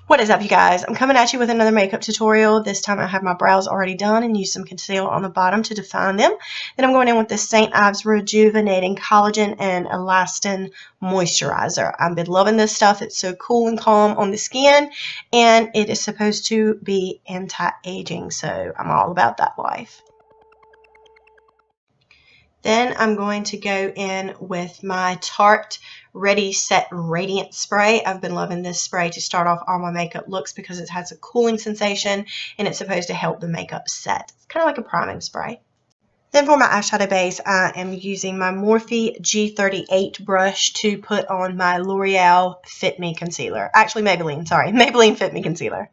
What is up, you guys? I'm coming at you with another makeup tutorial. This time I have my brows already done and use some concealer on the bottom to define them. Then I'm going in with the St. Ives Rejuvenating Collagen and Elastin Moisturizer. I've been loving this stuff. It's so cool and calm on the skin, and it is supposed to be anti-aging, so I'm all about that life. Then I'm going to go in with my Tarte Ready Set Radiant Spray. I've been loving this spray to start off all my makeup looks because it has a cooling sensation and it's supposed to help the makeup set. It's kind of like a priming spray. Then for my eyeshadow base, I am using my Morphe G38 brush to put on my L'Oreal Fit Me Concealer. Actually, Maybelline Fit Me Concealer.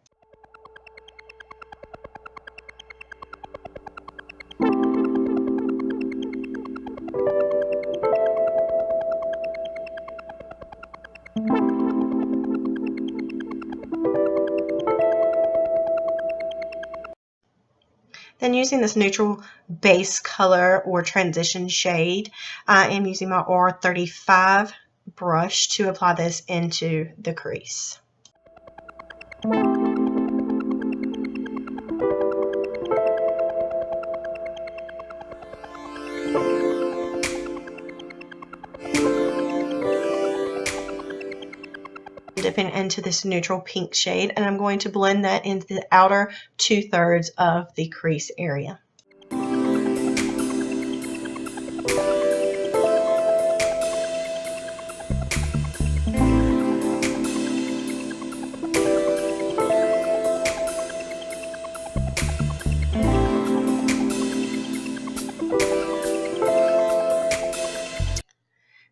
Then using this neutral base color or transition shade, I am using my R35 brush to apply this into the crease. Dipping into this neutral pink shade, and I'm going to blend that into the outer 2/3 of the crease area.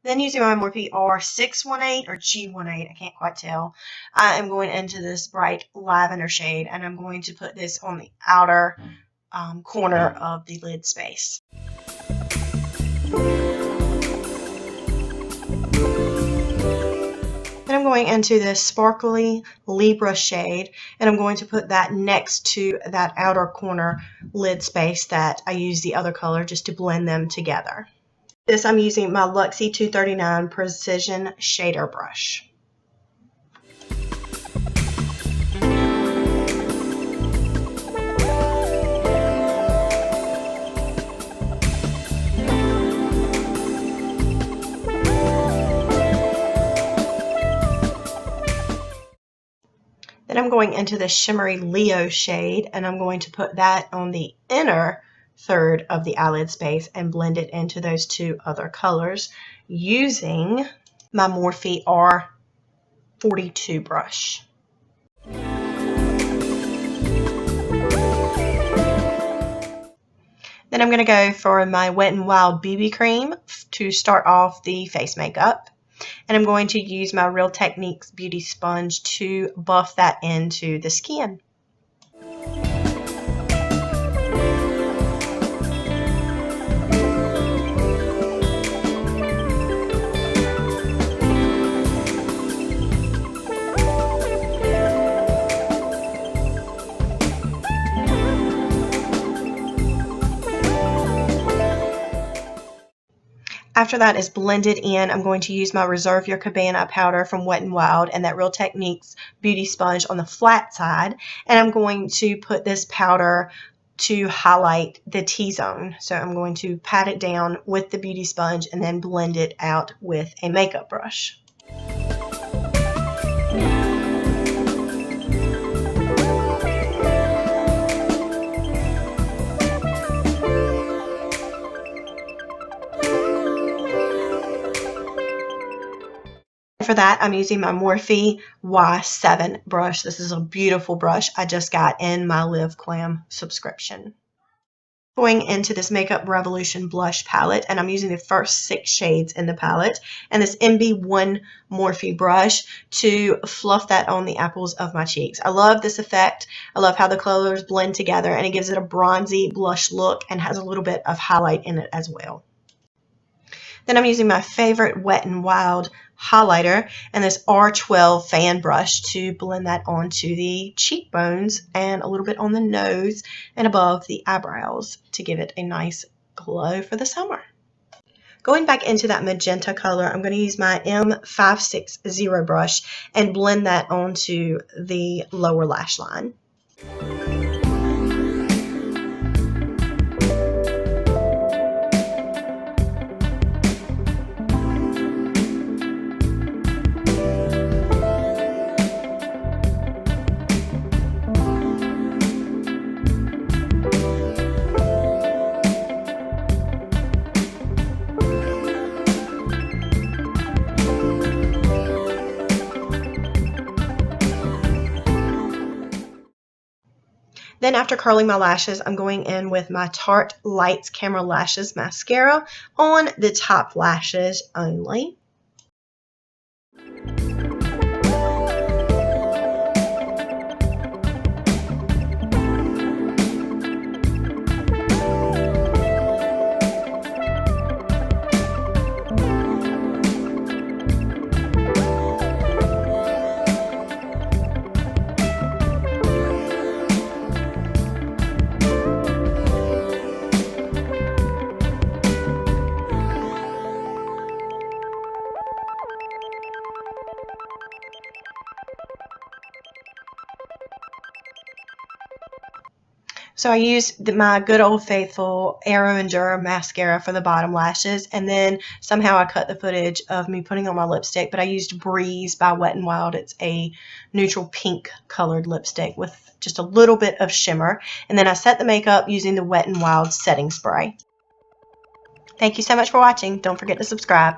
Then using my Morphe R618 or G18, I can't quite tell, I am going into this bright lavender shade, and I'm going to put this on the outer corner of the lid space. Then I'm going into this sparkly Libra shade, and I'm going to put that next to that outer corner lid space that I used the other color just to blend them together. This I'm using my Luxie 239 Precision Shader Brush. Then I'm going into the shimmery Leo shade, and I'm going to put that on the inner third of the eyelid space and blend it into those two other colors using my Morphe R42 brush. Then I'm going to go for my Wet n Wild BB cream to start off the face makeup, and I'm going to use my Real Techniques beauty sponge to buff that into the skin. After that is blended in, I'm going to use my Reserve Your Cabana powder from Wet n Wild and that Real Techniques beauty sponge on the flat side, and I'm going to put this powder to highlight the T-zone. So I'm going to pat it down with the beauty sponge and then blend it out with a makeup brush. For that, I'm using my Morphe Y7 brush. This is a beautiful brush I just got in my Live Glam subscription. Going into this Makeup Revolution blush palette, and I'm using the first 6 shades in the palette and this MB1 Morphe brush to fluff that on the apples of my cheeks. I love this effect. I love how the colors blend together, and it gives it a bronzy blush look and has a little bit of highlight in it as well. Then I'm using my favorite Wet n Wild highlighter and this R12 fan brush to blend that onto the cheekbones and a little bit on the nose and above the eyebrows to give it a nice glow for the summer. Going back into that magenta color, I'm going to use my M560 brush and blend that onto the lower lash line. Then after curling my lashes, I'm going in with my Tarte Lights Camera Lashes mascara on the top lashes only. So I used my good old faithful Arrow and Dura mascara for the bottom lashes, and then somehow I cut the footage of me putting on my lipstick, but I used Breeze by Wet n Wild. It's a neutral pink colored lipstick with just a little bit of shimmer, and then I set the makeup using the Wet n Wild setting spray. Thank you so much for watching. Don't forget to subscribe.